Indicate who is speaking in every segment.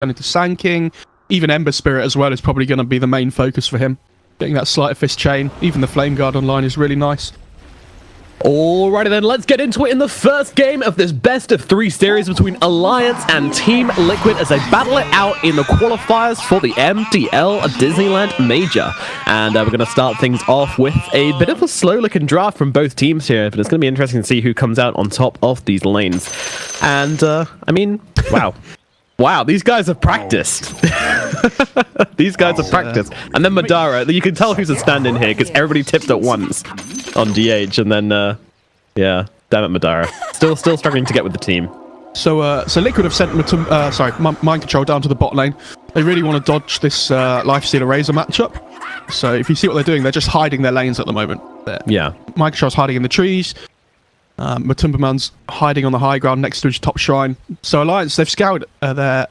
Speaker 1: into Sand King. Even Ember Spirit as well is probably going to be the main focus for him. Getting that Sleight of Fist chain. Even the Flame Guard online is really nice.
Speaker 2: Alrighty then, let's get into it in the first game of this best of 3 series between Alliance and Team Liquid as they battle it out in the qualifiers for the MDL Disneyland Major. And we're going to start things off with a bit of a slow-looking draft from both teams here, but it's going to be interesting to see who comes out on top of these lanes. And, I mean, wow. Wow, these guys have practiced. These guys have practiced. And then Madara, you can tell who's a stand-in here because everybody tipped at once on DH. And then, yeah, damn it, Madara. Still struggling to get with the team.
Speaker 1: So Liquid have sent Mind Control down to the bot lane. They really want to dodge this Lifestealer Razor matchup. So if you see what they're doing, they're just hiding their lanes at the moment.
Speaker 2: Yeah.
Speaker 1: Mind Control's hiding in the trees. Matumbaman's hiding on the high ground next to his top shrine. So Alliance, they've scoured, they're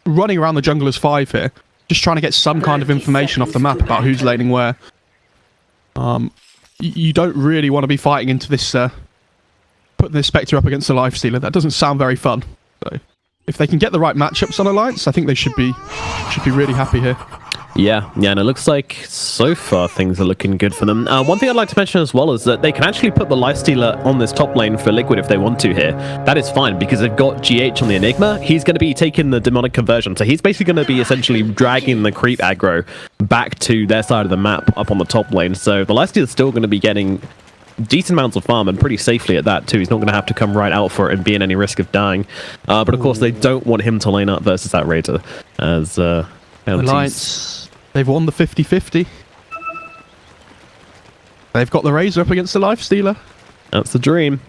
Speaker 1: running around the jungle as 5 here, just trying to get some kind of information off the map about who's laning where. You don't really want to be fighting into this, putting this Spectre up against the Lifestealer. That doesn't sound very fun. So if they can get the right matchups on Alliance, I think they should be really happy here.
Speaker 2: Yeah, and it looks like so far things are looking good for them. One thing I'd like to mention as well is that they can actually put the Lifestealer on this top lane for Liquid if they want to here. That is fine because they've got GH on the Enigma. He's going to be taking the Demonic Conversion, so he's basically going to be essentially dragging the creep aggro back to their side of the map up on the top lane. So the Lifestealer is still going to be getting decent amounts of farm and pretty safely at that too. He's not going to have to come right out for it and be in any risk of dying. But of course they don't want him to lane up versus that Razor as
Speaker 1: Alliance, they've won the 50-50. They've got the Razor up against the Lifestealer.
Speaker 2: That's the dream.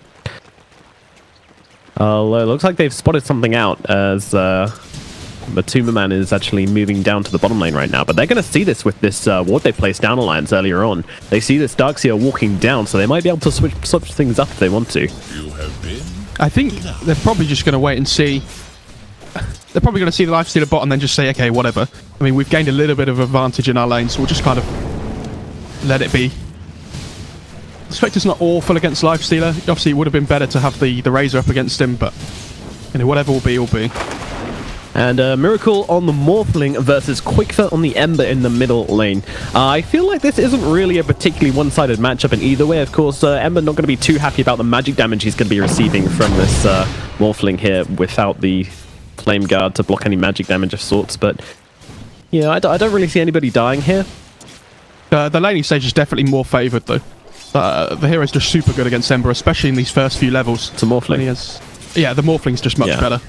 Speaker 2: Looks like they've spotted something out as Matumbaman is actually moving down to the bottom lane right now. But they're going to see this with this ward they placed down Alliance earlier on. They see this Darkseer walking down, so they might be able to switch things up if they want to.
Speaker 1: I think they're probably just going to wait and see. They're probably going to see the Lifestealer bot and then just say, okay, whatever. I mean, we've gained a little bit of advantage in our lane, so we'll just kind of let it be. The Spectre's not awful against Lifestealer. Obviously, it would have been better to have the Razor up against him, but you know, whatever will be, will be.
Speaker 2: And Miracle on the Morphling versus Quickfoot on the Ember in the middle lane. I feel like this isn't really a particularly one-sided matchup in either way. Of course, Ember not going to be too happy about the magic damage he's going to be receiving from this Morphling here without the Flame Guard to block any magic damage of sorts, but yeah, I don't really see anybody dying here.
Speaker 1: The laning stage is definitely more favoured though. The hero's just super good against Ember, especially in these first few levels.
Speaker 2: It's a Morphling.
Speaker 1: Yeah, the Morphling's just much better.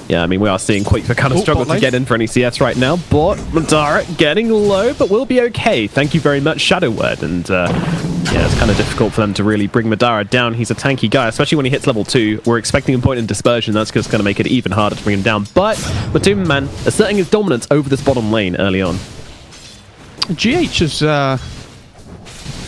Speaker 2: Yeah, I mean, we are seeing Quickfoot kind of struggle to get in for any CS right now, but Madara getting low, but we'll be okay. Thank you very much, Shadow Word. And yeah, it's kind of difficult for them to really bring Madara down. He's a tanky guy, especially when he hits level 2. We're expecting a point in Dispersion. That's just going to make it even harder to bring him down. But Matumbaman asserting his dominance over this bottom lane early on.
Speaker 1: GH is...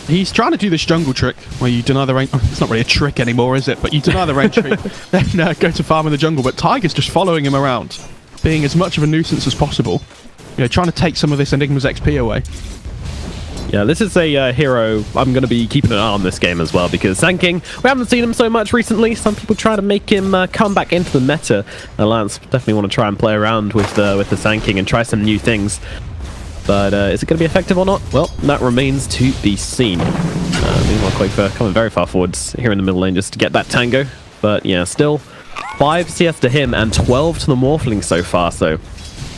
Speaker 1: he's trying to do this jungle trick where you deny the range. Oh, it's not really a trick anymore, is it? But you deny the range tree, then go to farm in the jungle. But Tiger's just following him around, being as much of a nuisance as possible. You know, trying to take some of this Enigma's XP away.
Speaker 2: Yeah, this is a hero I'm going to be keeping an eye on this game as well, because Sand King, we haven't seen him so much recently. Some people try to make him come back into the meta. Alliance definitely want to try and play around with the Sand King and try some new things. But is it going to be effective or not? Well, that remains to be seen. Meanwhile, Quickfoot coming very far forwards here in the middle lane just to get that tango. But yeah, still 5 CS to him and 12 to the Morphling so far. So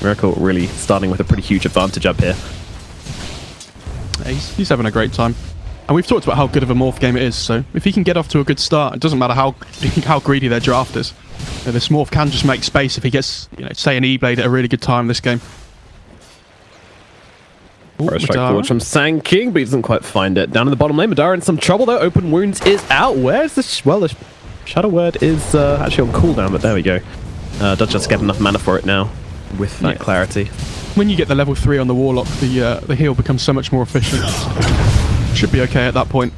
Speaker 2: Miracle really starting with a pretty huge advantage up here.
Speaker 1: He's having a great time. And we've talked about how good of a Morph game it is. So if he can get off to a good start, it doesn't matter how greedy their draft is. You know, this Morph can just make space if he gets, you know, say an E-Blade at a really good time this game.
Speaker 2: Strike forward from Sand King, but he doesn't quite find it. Down in the bottom lane, Madara in some trouble though. Open Wounds is out. Where's the... Well, the Shadow Word is actually on cooldown, but there we go. Does just get enough mana for it now with that clarity.
Speaker 1: When you get the level 3 on the Warlock, the heal becomes so much more efficient. Should be okay at that point.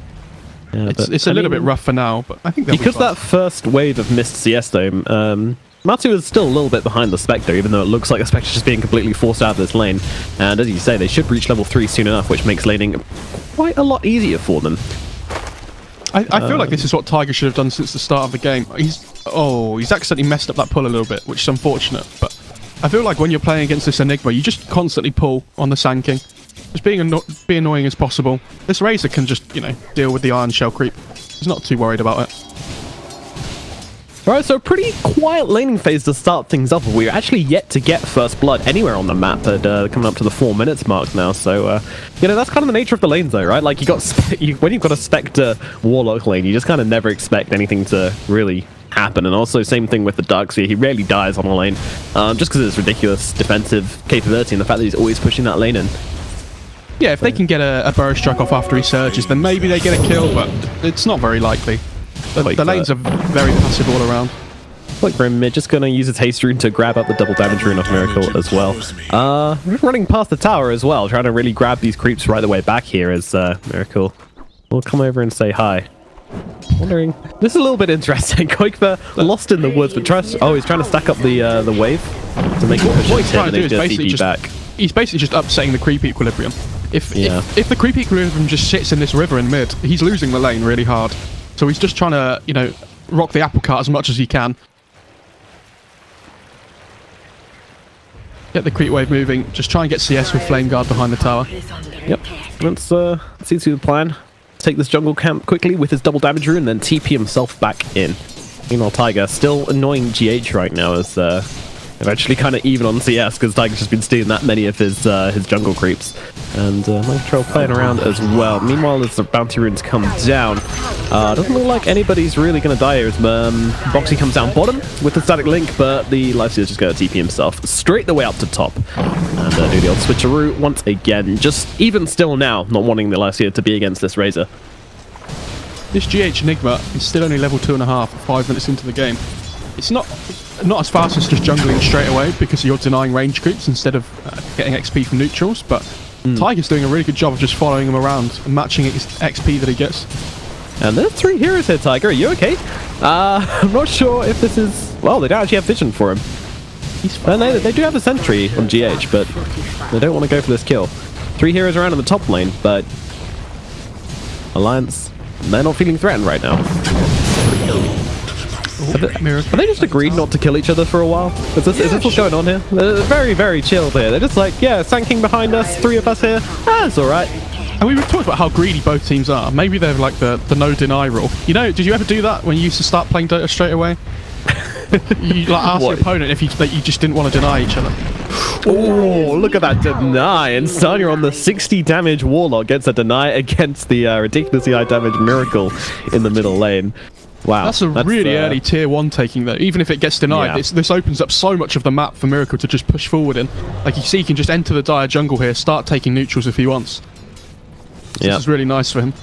Speaker 1: Yeah, it's a little bit rough for now, but I think
Speaker 2: because that first wave of missed CS though, Matu is still a little bit behind the Spectre, even though it looks like the Spectre's just being completely forced out of this lane. And as you say, they should reach level 3 soon enough, which makes laning quite a lot easier for them.
Speaker 1: I feel like this is what Tiger should have done since the start of the game. He's accidentally messed up that pull a little bit, which is unfortunate, but I feel like when you're playing against this Enigma, you just constantly pull on the Sand King. Just be annoying as possible. This Razor can just, you know, deal with the Iron Shell creep. He's not too worried about it.
Speaker 2: Alright, so a pretty quiet laning phase to start things up. We're actually yet to get first blood anywhere on the map, but coming up to the 4 minutes mark now. So, you know, that's kind of the nature of the lanes though, right? Like, when you've got a Spectre Warlock lane, you just kind of never expect anything to really happen. And also, same thing with the Darkseer. He rarely dies on a lane, just because of his ridiculous defensive capability and the fact that he's always pushing that lane in.
Speaker 1: Yeah, if they can get a burrow strike off after he surges, then maybe they get a kill, but it's not very likely. The lanes are very passive all around.
Speaker 2: Like Grim mid, just gonna use his haste rune to grab up the double damage rune of Miracle as well. Running past the tower as well, trying to really grab these creeps right the way back here as Miracle will come over and say hi. Wondering, this is a little bit interesting. Koikva lost in the woods, but he's trying to stack up the wave to make it push his hit and just TP back.
Speaker 1: He's basically just upsetting the creep equilibrium. If the creep equilibrium just sits in this river in mid, he's losing the lane really hard. So he's just trying to, you know, rock the apple cart as much as he can. Get the creep wave moving. Just try and get CS with Flame Guard behind the tower.
Speaker 2: Yep. Let's see the plan. Take this jungle camp quickly with his double damage rune and then TP himself back in. Meanwhile, Tiger still annoying GH right now as they're actually kind of even on CS because Tiger's just been stealing that many of his jungle creeps. And Mind Control playing around as well. Meanwhile, as the bounty runes come down, doesn't look like anybody's really going to die here as Boxy comes down bottom with the static link, but the Lifesteal's just going to TP himself straight the way up to top. And do the old switcheroo once again. Just even still now, not wanting the Lifesteal to be against this Razor.
Speaker 1: This GH Enigma is still only level 2.5, 5 minutes into the game. It's not as fast as just jungling straight away because you're denying range creeps instead of getting XP from neutrals, but Tiger's doing a really good job of just following him around and matching his XP that he gets.
Speaker 2: And there's 3 heroes here, Tiger. Are you okay? I'm not sure if this is... Well, they don't actually have vision for him. They do have a sentry on GH, but they don't want to go for this kill. 3 heroes around in the top lane, but Alliance, they're not feeling threatened right now. Have they just agreed not to kill each other for a while? Is this what's going on here? They're very, very chilled here. They're just like, yeah, Sand King behind us, 3 of us here. It's alright.
Speaker 1: And we were talking about how greedy both teams are. Maybe they're like the no deny rule. You know, did you ever do that when you used to start playing Dota straight away? You like ask your opponent if you just didn't want to deny each other.
Speaker 2: Oh, look at that deny. And Sanya on the 60 damage Warlock gets a deny against the ridiculously high damage Miracle in the middle lane. Wow. That's
Speaker 1: really early tier 1 taking though. Even if it gets denied, this opens up so much of the map for Miracle to just push forward in. Like you see, he can just enter the dire jungle here, start taking neutrals if he wants. This is really nice for him.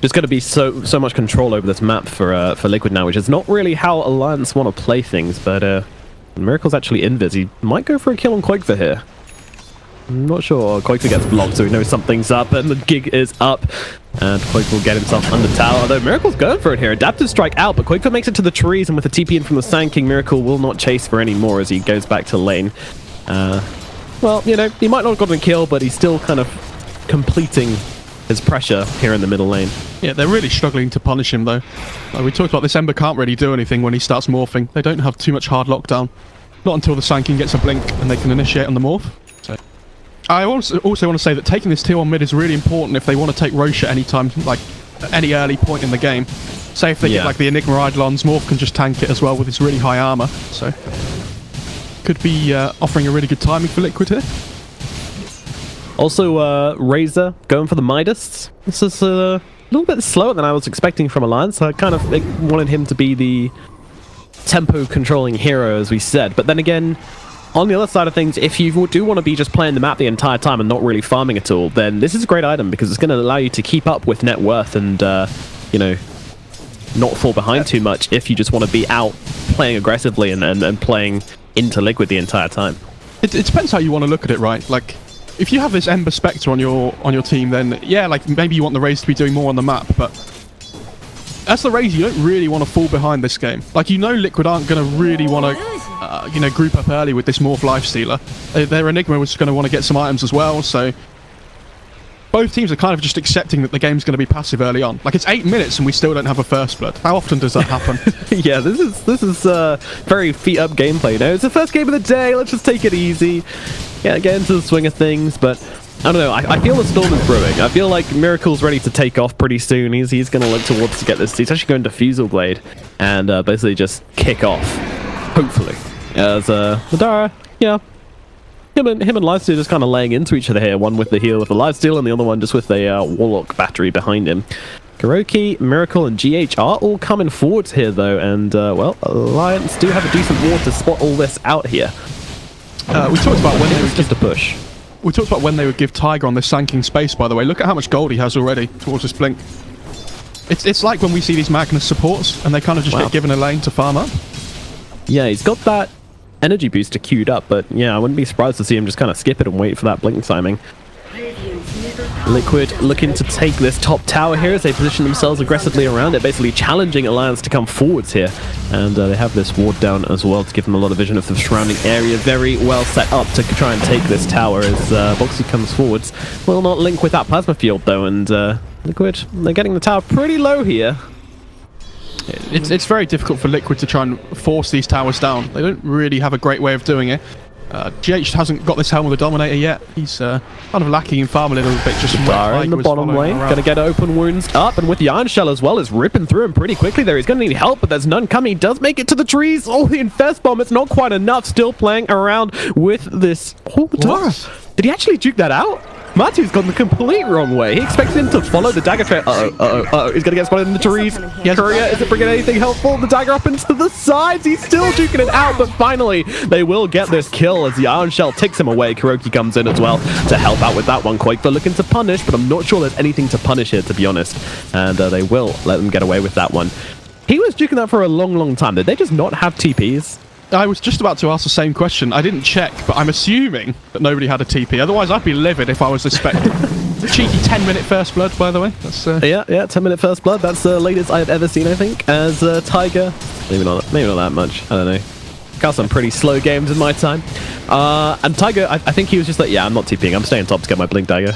Speaker 2: There's going to be so much control over this map for Liquid now, which is not really how Alliance want to play things, but Miracle's actually invis. He might go for a kill on Koikva here. I'm not sure. Koikva gets blocked, so he knows something's up, and the gig is up. And Koikva will get himself under tower, although Miracle's going for it here. Adaptive strike out, but Koikva makes it to the trees, and with the TP in from the Sand King, Miracle will not chase for any more as he goes back to lane. Well, you know, he might not have gotten a kill, but he's still kind of completing his pressure here in the middle lane.
Speaker 1: Yeah, they're really struggling to punish him, though. We talked about this Ember can't really do anything when he starts morphing. They don't have too much hard lockdown. Not until the Sand King gets a blink and they can initiate on the morph. So, I also want to say that taking this tier 1 mid is really important if they want to take Roche at any time, like any early point in the game. Say if they get like the Enigma Eidolons, Morph can just tank it as well with his really high armor. So, could be offering a really good timing for Liquid here.
Speaker 2: Also, Razor going for the Midas. This is a little bit slower than I was expecting from Alliance. I kind of wanted him to be the tempo controlling hero, as we said. But then again, on the other side of things, if you do want to be just playing the map the entire time and not really farming at all, then this is a great item because it's going to allow you to keep up with net worth and, you know, not fall behind too much if you just want to be out playing aggressively and playing into Liquid the entire time.
Speaker 1: It depends how you want to look at it, right? Like, if you have this Ember Spectre on your team, then yeah, like maybe you want the Razor to be doing more on the map, but as the Razor, you don't really want to fall behind this game. Like, you know Liquid aren't going to really want to, you know, group up early with this Morph Lifestealer. Their Enigma was going to want to get some items as well, so both teams are kind of just accepting that the game's going to be passive early on. Like, it's 8 minutes and we still don't have a first blood. How often does that happen?
Speaker 2: Yeah, this is very feet up gameplay. You know, it's the first game of the day. Let's just take it easy. Yeah, get into the swing of things. But I don't know. I feel the storm is brewing. I feel like Miracle's ready to take off pretty soon. He's going to look towards to get this. He's actually going to Fusel Blade and basically just kick off. Hopefully, as Madara, yeah. Him and Lifesteal just kind of laying into each other here. One with the heal with the Lifesteal, and the other one just with a Warlock battery behind him. Kuroki, Miracle, and GH are all coming forwards here, though, and well, Alliance do have a decent ward to spot all this out here.
Speaker 1: We talked about when they would
Speaker 2: just a push.
Speaker 1: We talked about when they would give Tiger on this sanking space. By the way, look at how much gold he has already towards this blink. It's like when we see these Magnus supports, and they kind of just get given a lane to farm up.
Speaker 2: Yeah, he's got that energy booster queued up, but yeah, I wouldn't be surprised to see him just kind of skip it and wait for that blink timing. Liquid looking to take this top tower here as they position themselves aggressively around it, basically challenging Alliance to come forwards here. And they have this ward down as well to give them a lot of vision of the surrounding area. Very well set up to try and take this tower as Boxy comes forwards. Will not link with that plasma field though, and Liquid, they're getting the tower pretty low here.
Speaker 1: It's very difficult for Liquid to try and force these towers down. They don't really have a great way of doing it. GH hasn't got this Helm of the Dominator yet. He's kind of lacking in farm a little bit. Just
Speaker 2: Dara in the bottom lane, gonna get open wounds up, and with the Iron Shell as well, is ripping through him pretty quickly there. He's gonna need help, but there's none coming. He does make it to the trees. Oh, the Infest Bomb, it's not quite enough. Still playing around with this. Oh, Dara. Did he actually juke that out? Matu's gone the complete wrong way. He expects him to follow the dagger trail. He's gonna get spotted in the trees. Courier isn't bringing anything helpful. The dagger up into the sides. He's still duking it out, but finally they will get this kill as the Iron Shell takes him away. Kuroki comes in as well to help out with that one. Quake for looking to punish, but I'm not sure there's anything to punish here, to be honest. And they will let them get away with that one. He was duking that for a long time. Did they just not have TPs?
Speaker 1: I was just about to ask the same question. I didn't check, but I'm assuming that nobody had a TP. Otherwise, I'd be livid if I was expecting. Cheeky 10-minute first blood, by the way. That's
Speaker 2: yeah, 10-minute first blood. That's the latest I've ever seen, I think. As Tiger, maybe not that much. I don't know. Got some pretty slow games in my time. And Tiger, I think he was just like, yeah, I'm not TPing. I'm staying top to get my blink dagger.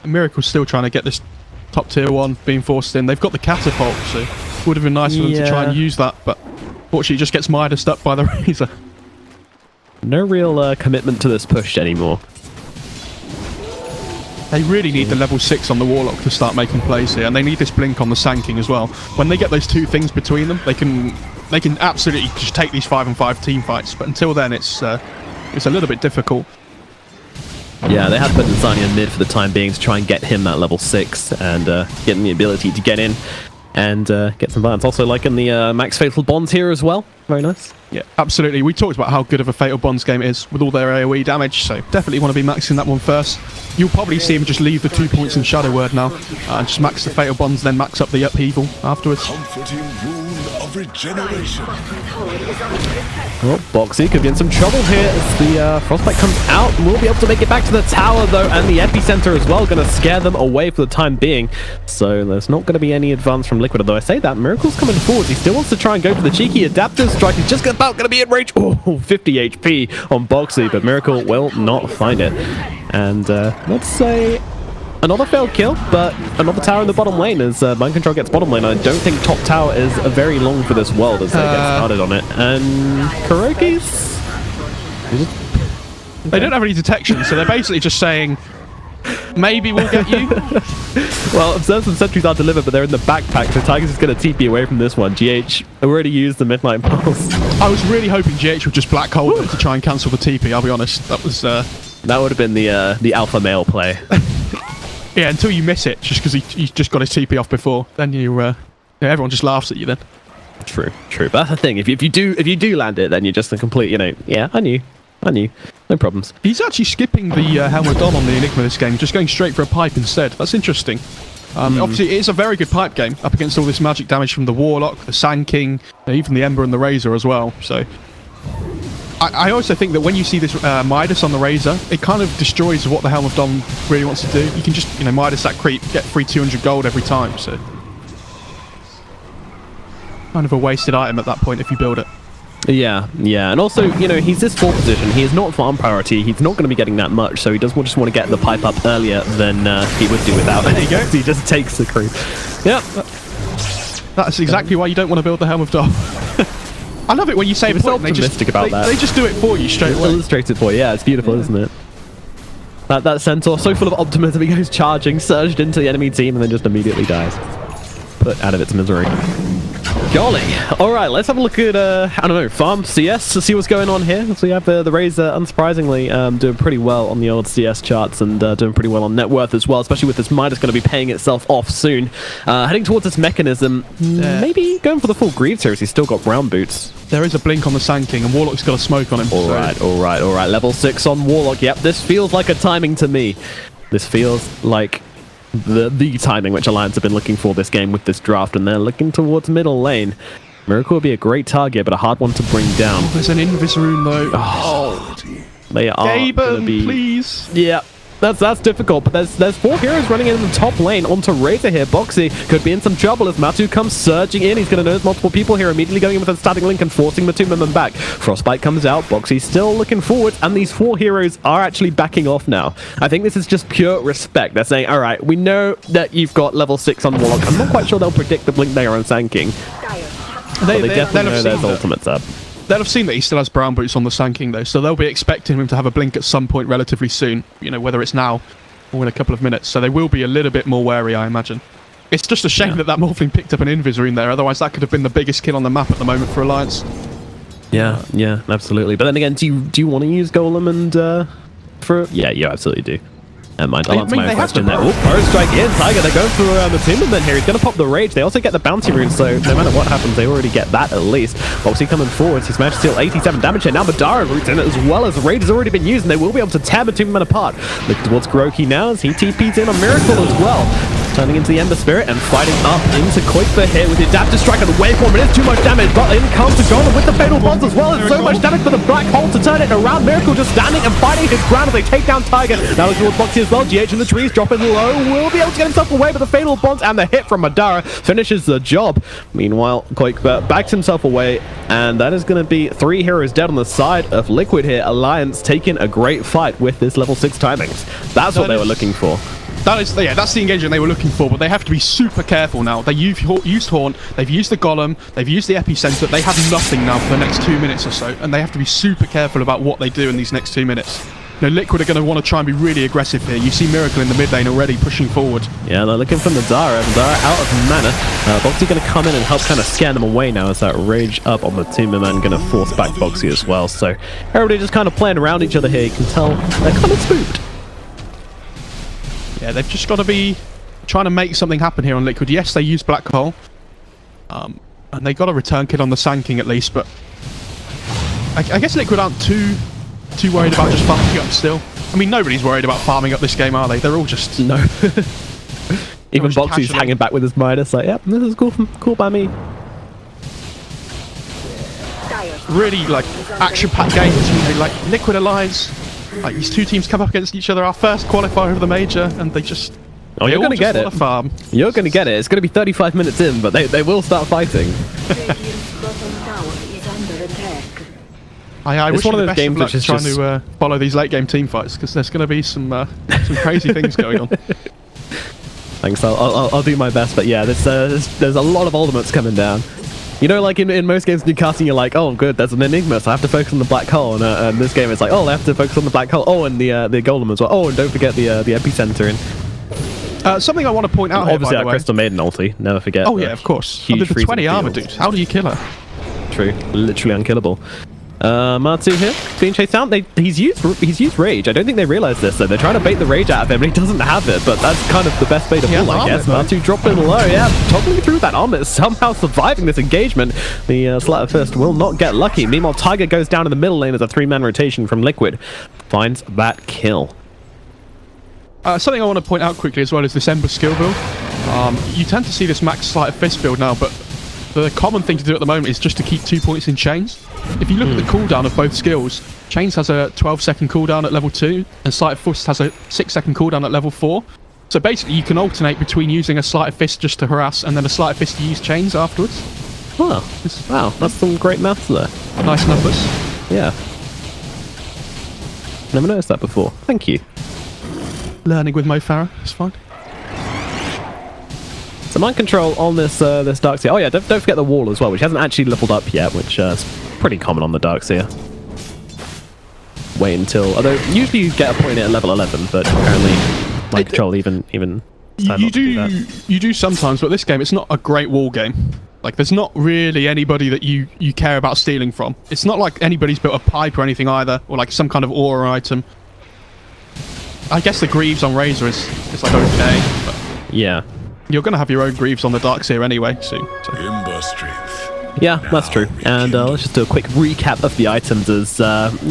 Speaker 1: Miracle's still trying to get this top tier 1 being forced in. They've got the catapult, so it would have been nice for them to try and use that, but fortunately, it just gets Midas up by the Razor.
Speaker 2: No real commitment to this push anymore.
Speaker 1: They really need the level 6 on the Warlock to start making plays here, and they need this blink on the Sanking as well. When they get those two things between them, they can absolutely just take these 5-on-5 team fights. But until then, it's a little bit difficult.
Speaker 2: Yeah, they had put Insania mid for the time being to try and get him that level 6 and get him the ability to get in and get some balance. Also liking the max fatal bonds here as well. Very nice.
Speaker 1: Yeah, absolutely. We talked about how good of a fatal bonds game it is with all their AoE damage, so definitely want to be maxing that one first. You'll probably see him just leave the 2 points in Shadow Word now and just max the fatal bonds, then max up the upheaval afterwards.
Speaker 3: Comforting rune of regeneration.
Speaker 2: Well, Boxy could be in some trouble here as the Frostbite comes out. We'll be able to make it back to the tower though, and the epicenter as well, going to scare them away for the time being. So there's not going to be any advance from Liquid, although I say that Miracle's coming forward. He still wants to try and go for the cheeky adaptive strike. He's just about going to be in range. Oh, 50 HP on Boxy, but Miracle will not find it. And let's say another failed kill, but another tower in the bottom lane as Mind Control gets bottom lane. I don't think top tower is very long for this world as they get started on it. And Kuroki's...
Speaker 1: They don't have any detection, so they're basically just saying, maybe we'll get you.
Speaker 2: Well, Observe and Sentries are delivered, but they're in the backpack, so Tiger's is going to TP away from this one. GH already used the Midnight Pulse.
Speaker 1: I was really hoping GH would just black hole it to try and cancel the TP, I'll be honest. That was...
Speaker 2: That would have been the alpha male play.
Speaker 1: Yeah, until you miss it, just because he just got his TP off before. Then everyone just laughs at you then.
Speaker 2: True. But that's the thing. If you do land it, then you're just a complete, yeah, I knew. No problems.
Speaker 1: He's actually skipping the Helm of Dom on the Enigma this game, just going straight for a pipe instead. That's interesting. Obviously, it is a very good pipe game up against all this magic damage from the Warlock, the Sand King, even the Ember and the Razor as well. So I also think that when you see this Midas on the Razor, it kind of destroys what the Helm of Dom really wants to do. You can just, Midas that creep, get free 200 gold every time, so... kind of a wasted item at that point if you build it.
Speaker 2: Yeah, and also, you know, he's this 4th position. He is not farm priority. He's not going to be getting that much, so he does just want to get the pipe up earlier than he would do without it.
Speaker 1: There you go.
Speaker 2: He just takes the creep. Yeah.
Speaker 1: That's exactly why you don't want to build the Helm of Dom. I love it when you say
Speaker 2: You're so optimistic about that.
Speaker 1: They just do it for you straight away.
Speaker 2: Illustrated for you. Yeah, it's beautiful, isn't it? That centaur, so full of optimism, he goes charging, surged into the enemy team, and then just immediately dies. Put out of its misery. Golly. Alright, let's have a look at, I don't know, farm CS to see what's going on here. So you have the Razor, unsurprisingly, doing pretty well on the old CS charts and doing pretty well on net worth as well, especially with this Midas going to be paying itself off soon. Heading towards this mechanism, maybe going for the full Greaves here as he's still got brown boots.
Speaker 1: There is a blink on the Sand King, and Warlock's got a smoke on him.
Speaker 2: Alright. Level 6 on Warlock. Yep, this feels like a timing to me. This feels like the timing which Alliance have been looking for this game with this draft, and they're looking towards middle lane. Miracle will be a great target, but a hard one to bring down.
Speaker 1: Oh, there's an Invis rune though.
Speaker 2: Oh. They are
Speaker 1: Gaben,
Speaker 2: be...
Speaker 1: please.
Speaker 2: Yeah. That's difficult, but there's 4 heroes running in the top lane onto Razor here. Boxy could be in some trouble as Matu comes surging in. He's going to notice multiple people here, immediately going in with a static link and forcing the 2 men back. Frostbite comes out, Boxy still looking forward, and these 4 heroes are actually backing off now. I think this is just pure respect. They're saying, all right, we know that you've got level 6 on Warlock. I'm not quite sure they'll predict the blink there on Sand King. They definitely know there's ultimates up.
Speaker 1: They'll have seen that he still has brown boots on the Sand King though, so they'll be expecting him to have a blink at some point relatively soon, you know, whether it's now or in a couple of minutes, so they will be a little bit more wary, I imagine. It's just a shame that Morphling picked up an Invis rune there, otherwise that could have been the biggest kill on the map at the moment for Alliance.
Speaker 2: Yeah, absolutely. But then again, do you want to use Golem and Yeah, you absolutely do. Never mind, I'll answer my own question there. Oh, Power Strike in. Tiger, they're going through the Timberman here. He's going to pop the Rage. They also get the Bounty Rune, so no matter what happens, they already get that at least. Boxy coming forwards. He's managed to deal 87 damage here. Now Madara roots in as well as Rage has already been used, and they will be able to tear the Timberman apart. Looking towards Groki now as he TP's in on Miracle as well. Turning into the Ember Spirit and fighting up into Koifa here with the Adaptive Strike on the waveform. It is too much damage, but in comes the Golem with the Fatal Bonds as well. It's so much damage for the Black Hole to turn it around. Miracle just standing and fighting his ground as they take down Tiger. Now looking towards Boxy as well. GH in the trees, dropping low. Will be able to get himself away, but the Fatal Bonds and the hit from Madara finishes the job. Meanwhile, Koifa backs himself away, and that is going to be 3 heroes dead on the side of Liquid here. Alliance taking a great fight with this level 6 timings. That's what they were looking for.
Speaker 1: That's the engagement they were looking for, but they have to be super careful now. They've used Haunt, they've used the Golem, they've used the Epicenter. They have nothing now for the next 2 minutes or so, and they have to be super careful about what they do in these next 2 minutes. You know, Liquid are going to want to try and be really aggressive here. You see Miracle in the mid lane already pushing forward. Yeah, they're looking for Nadara. Nadara out of mana. Boxy going to come in and help kind of scare them away now as that Rage up on the Timberman going to force back Boxy as well. So everybody just kind of playing around each other here. You can tell they're kind of spooked. Yeah, they've just got to be trying to make something happen here on Liquid. Yes, they use Black Hole. And they got a return kit on the Sand King at least, but I guess Liquid aren't too worried about just farming up still. I mean, nobody's worried about farming up this game, are they? They're all just... No. Even Boxy's hanging back with his Midas, like, yep, this is cool by me. Really, like, action-packed games, you know, like Liquid Alliance. Like, these 2 teams come up against each other, our first qualifier of the major, and they just... Oh, you're going to get it. Farm. You're going to get it. It's going to be 35 minutes in, but they will start fighting. I wish one of those games which is trying to follow these late game team fights, because there's going to be some crazy things going on. Thanks, I'll do my best, but yeah, there's a lot of ultimates coming down. You know, like in most games in Newcastle, you're like, oh, good, there's an Enigma, so I have to focus on the Black Hole. And this game, it's like, oh, I have to focus on the Black Hole. Oh, and the Golem as well. Oh, and don't forget the Epicenter. And something I want to point out here, obviously, our Crystal Maiden ulti, never forget. Oh, yeah, of course. Huge the 20 armor, dude. How do you kill her? True. Literally unkillable. Matu here, being chased out. He's used Rage. I don't think they realize this, though. They're trying to bait the Rage out of him, and he doesn't have it, but that's kind of the best bait of all, I guess. Matu dropping low, toppling through that armor, somehow surviving this engagement. The Slatterfist will not get lucky. Meanwhile, Tiger goes down in the middle lane as a 3-man rotation from Liquid. Finds that kill. Something I want to point out quickly as well is this Ember skill build. You tend to see this max Slatterfist build now, but the common thing to do at the moment is just to keep 2 points in Chains. If you look at the cooldown of both skills, Chains has a 12-second cooldown at level 2, and Sleight of Fist has a 6-second cooldown at level 4. So basically, you can alternate between using a Sleight of Fist just to harass, and then a Sleight of Fist to use Chains afterwards.
Speaker 2: Huh. Wow, that's some great maths there.
Speaker 1: Nice numbers.
Speaker 2: Yeah. Never noticed that before. Thank you.
Speaker 1: Learning with Mo Farah. It's fine.
Speaker 2: So mind control on this this Darkseer. Oh yeah, don't forget the wall as well, which hasn't actually leveled up yet, which is pretty common on the Darkseer. Wait until, although usually you get a point at level 11, but apparently mind control even
Speaker 1: You do sometimes, but this game, it's not a great wall game. Like, there's not really anybody that you care about stealing from. It's not like anybody's built a pipe or anything either, or like some kind of aura item. I guess the Greaves on Razor is like okay, but
Speaker 2: yeah.
Speaker 1: You're going to have your own Greaves on the Darkseer anyway soon. So.
Speaker 3: Ember strength.
Speaker 2: Yeah, that's true. And let's just do a quick recap of the items as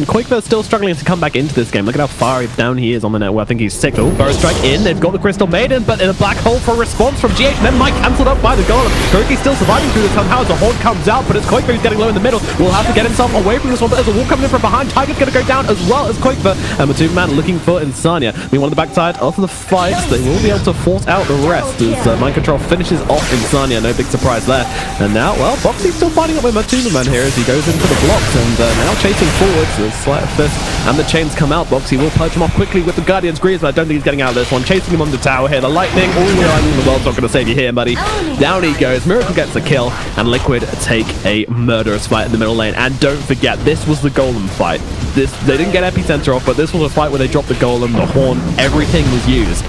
Speaker 2: Quake's still struggling to come back into this game. Look at how far down he is on the net. Well, I think he's sick. Oh, Burrow Strike in. They've got the Crystal Maiden, but in a black hole for a response from GH. Then Mike cancelled up by the Golem. Kuroki's still surviving through this somehow as the Horde comes out, but it's Quake who's getting low in the middle. Will have to get himself away from this one, but there's a wall coming in from behind. Tiger's going to go down as well as Quake, and Matube Man looking for Insania. Meanwhile, on the backside of the fight, they will be able to force out the rest as Mind Control finishes off Insania. No big surprise there. And now, well, Boxy's still fighting up with Matube Man here as he goes into the blocks and now chasing forwards. The Sleight of Fist and the chains come out. Boxy will purge him off quickly with the Guardian's Greaves, but I don't think he's getting out of this one. Chasing him on the tower here. The lightning, all the lightning in the world's not going to save you here, buddy. Down he goes. Miracle gets a kill, and Liquid take a murderous fight in the middle lane. And don't forget, this was the Golem fight. They didn't get Epicenter off, but this was a fight where they dropped the Golem, the Horn, everything was used,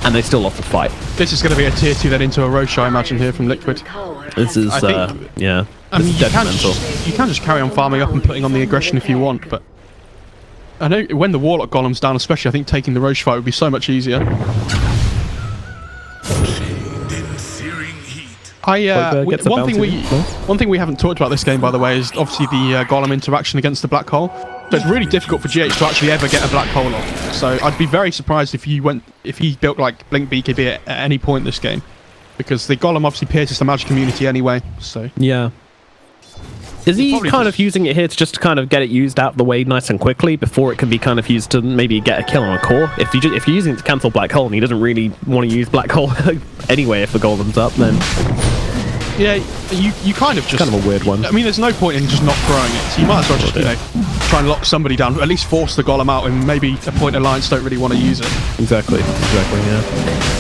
Speaker 2: and they still lost the fight.
Speaker 1: This is going to be a tier 2 then into a Roche, I imagine, here from Liquid.
Speaker 2: This is, yeah.
Speaker 1: I mean, you can just carry on farming up and putting on the aggression if you want, but I know when the Warlock Golem's down, especially, I think taking the Roche fight would be so much easier. One thing we haven't talked about this game, by the way, is obviously the Golem interaction against the black hole. So it's really difficult for GH to actually ever get a black hole off. So I'd be very surprised if he built like Blink BKB at any point in this game, because the Golem obviously pierces the magic community anyway. So
Speaker 2: yeah. Is he kind of using it here to just kind of get it used out of the way nice and quickly before it can be kind of used to maybe get a kill on a core? If you're using it to cancel Black Hole and he doesn't really want to use Black Hole anyway if the Golem's up, then...
Speaker 1: Yeah, you kind of just...
Speaker 2: Kind of a weird one.
Speaker 1: I mean, there's no point in just not throwing it, so you might as well just, try and lock somebody down, at least force the Golem out, and maybe a point Alliance don't really want to use it.
Speaker 2: Exactly, yeah.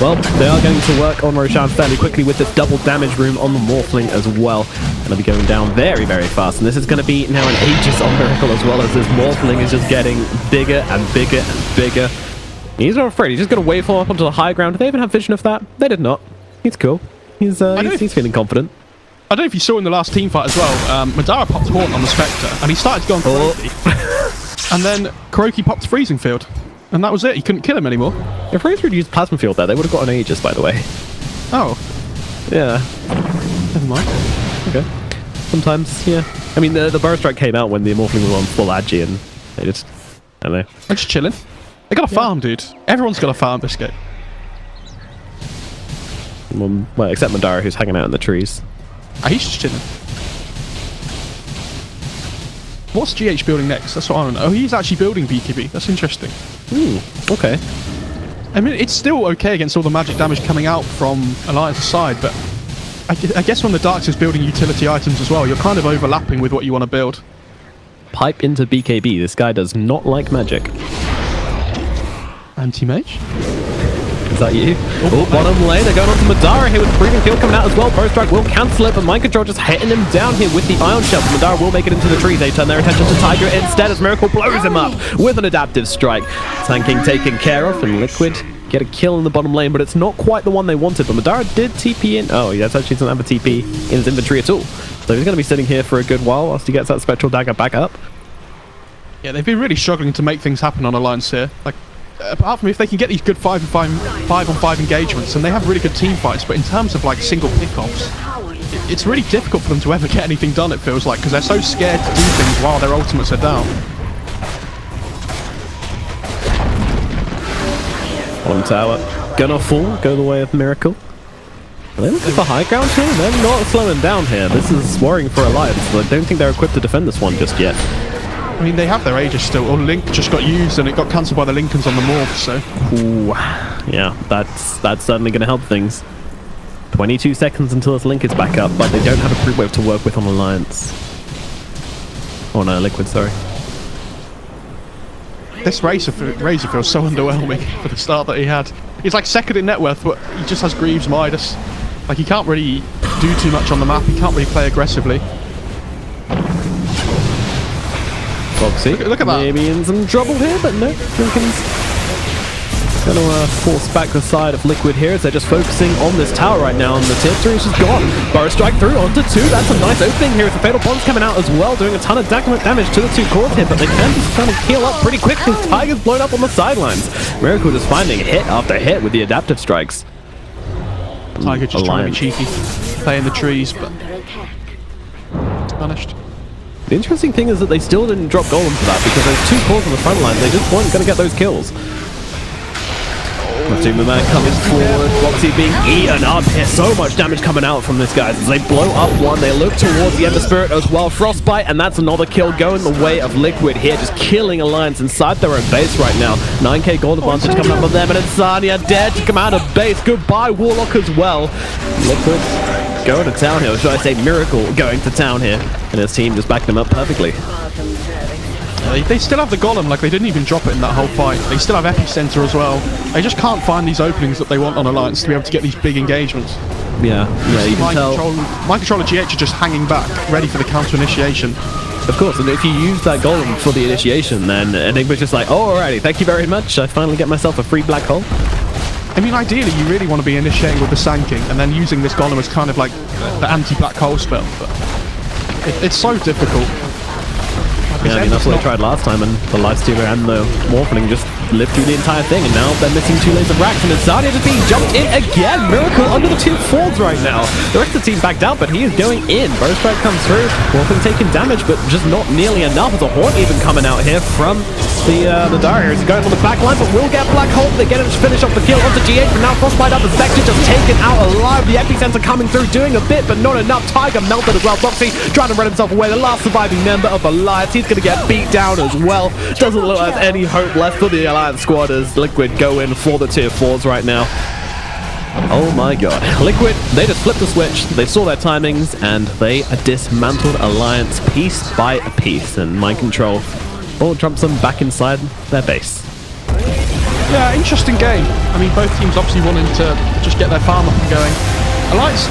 Speaker 2: Well, they are going to work on Roshan fairly quickly with this double damage room on the Morphling as well. And they'll be going down very, very fast, and this is going to be now an Aegis on Miracle as well, as this Morphling is just getting bigger and bigger and bigger. He's not afraid, he's just going to wave up onto the high ground. Did they even have vision of that? They did not. He's cool. He's feeling confident.
Speaker 1: I don't know if you saw in the last team fight as well, Madara popped Haunt on the Spectre, and he started to go on Kuroki. And then Kuroki popped Freezing Field, and that was it. He couldn't kill him anymore.
Speaker 2: If Razor had used Plasma Field there, they would have got an Aegis, by the way.
Speaker 1: Oh.
Speaker 2: Yeah.
Speaker 1: Never mind.
Speaker 2: Okay. Sometimes, yeah. I mean, the Burrow Strike came out when the Morphling was on full Agi, and they just... I don't know.
Speaker 1: They're just chilling. They got a farm, dude. Everyone's got a farm this game.
Speaker 2: Well, except Madara, who's hanging out in the trees.
Speaker 1: He's just chilling. What's GH building next? That's what I don't know. Oh, he's actually building BKB. That's interesting.
Speaker 2: Okay.
Speaker 1: I mean, it's still okay against all the magic damage coming out from Alliance's side, but I guess when the Darkseer's building utility items as well, you're kind of overlapping with what you want to build.
Speaker 2: Pipe into BKB. This guy does not like magic.
Speaker 1: Anti-mage?
Speaker 2: Is that you? Oh, bottom lane. They're going on to Madara here with Freezing Field coming out as well. Burrow Strike will cancel it, but Mind Control just hitting him down here with the Ion Shell. Madara will make it into the trees. They turn their attention to Tiger instead as Miracle blows him up with an Adaptive Strike. Tanking taken care of, and Liquid get a kill in the bottom lane, but it's not quite the one they wanted. But Madara did TP in. Oh, he actually doesn't have a TP in his inventory at all. So he's going to be sitting here for a good while whilst he gets that Spectral Dagger back up.
Speaker 1: Yeah, they've been really struggling to make things happen on Alliance here. Like, apart from if they can get these good 5-on-5 engagements, and they have really good team fights, but in terms of like single pickoffs, it's really difficult for them to ever get anything done, it feels like, because they're so scared to do things while their ultimates are down.
Speaker 2: One tower gonna fall, go the way of Miracle. Are they looking for high ground here? They're not slowing down here. This is worrying for Alliance. I don't think they're equipped to defend this one just yet.
Speaker 1: I mean, they have their Aegis still. Or Link just got used and it got cancelled by the Lincolns on the Morph, so...
Speaker 2: Ooh, yeah, that's certainly going to help things. 22 seconds until this link is back up, but they don't have a creep wave to work with on Alliance. Oh no, Liquid, sorry.
Speaker 1: This Razor feels so underwhelming for the start that he had. He's like second in net worth, but he just has Greaves, Midas. Like, he can't really do too much on the map. He can't really play aggressively.
Speaker 2: Foxy,
Speaker 1: look at that.
Speaker 2: Maybe in some trouble here, but no. Lincoln's gonna force back the side of Liquid here as they're just focusing on this tower right now, and the tier 3 is just gone. Burrow strike through onto 2. That's a nice opening here. The Fatal Bond's coming out as well, doing a ton of damage to the 2 cores here, but they can just kind of heal up pretty quickly. Tiger's blown up on the sidelines. Miracle just finding hit after hit with the adaptive strikes.
Speaker 1: Tiger just trying to be cheeky, playing the trees, but it's punished.
Speaker 2: The interesting thing is that they still didn't drop Golem for that, because those 2 cores on the front line, they just weren't going to get those kills. Man coming forward, Foxy being eaten up here. So much damage coming out from this guys as they blow up one. They look towards the Ember Spirit as well. Frostbite, and that's another kill going the way of Liquid here, just killing Alliance inside their own base right now. 9k gold advantage coming up on them, and Insania dead to come out of base. Goodbye, Warlock as well. Liquid going to town here, or should I say Miracle going to town here, and his team just backed them up perfectly.
Speaker 1: They still have the Golem, like they didn't even drop it in that whole fight. They still have Epicenter as well. They just can't find these openings that they want on Alliance to be able to get these big engagements.
Speaker 2: Yeah, you can tell.
Speaker 1: My controller GH are just hanging back, ready for the counter initiation.
Speaker 2: Of course, and if you use that Golem for the initiation, then Enigma's just like, oh, alrighty, thank you very much. I finally get myself a free black hole.
Speaker 1: I mean, ideally, you really want to be initiating with the Sand King and then using this Golem as kind of like the anti-black hole spell, but it's so difficult.
Speaker 2: Yeah, I mean, that's what I tried last time, and the Lifestealer and the Morphling just lived through the entire thing, and now they're missing 2 lanes of racks, and Zarya just being jumped in again. Miracle under the 2 folds right now. The rest of the team backed out, but he is going in. Burrow strike comes through. Morphling taking damage, but just not nearly enough. There's a Haunt even coming out here from the Dire. He's going on the back line, but will get Black Hole. They get him to finish off the kill onto GH, but now Frostbite up, and Vector just taken out alive. The Epicenter coming through, doing a bit, but not enough. Tiger melted as well. Foxy trying to run himself away. The last surviving member of Alliance. He's going to get beat down as well. Doesn't look like any hope left for the Alliance squad as Liquid go in for the tier 4s right now. Oh my god. Liquid, they just flipped the switch, they saw their timings, and they dismantled Alliance piece by piece, and Mind Control all trumps them back inside their base.
Speaker 1: Yeah, interesting game. I mean, both teams obviously wanting to just get their farm up and going. Alliance,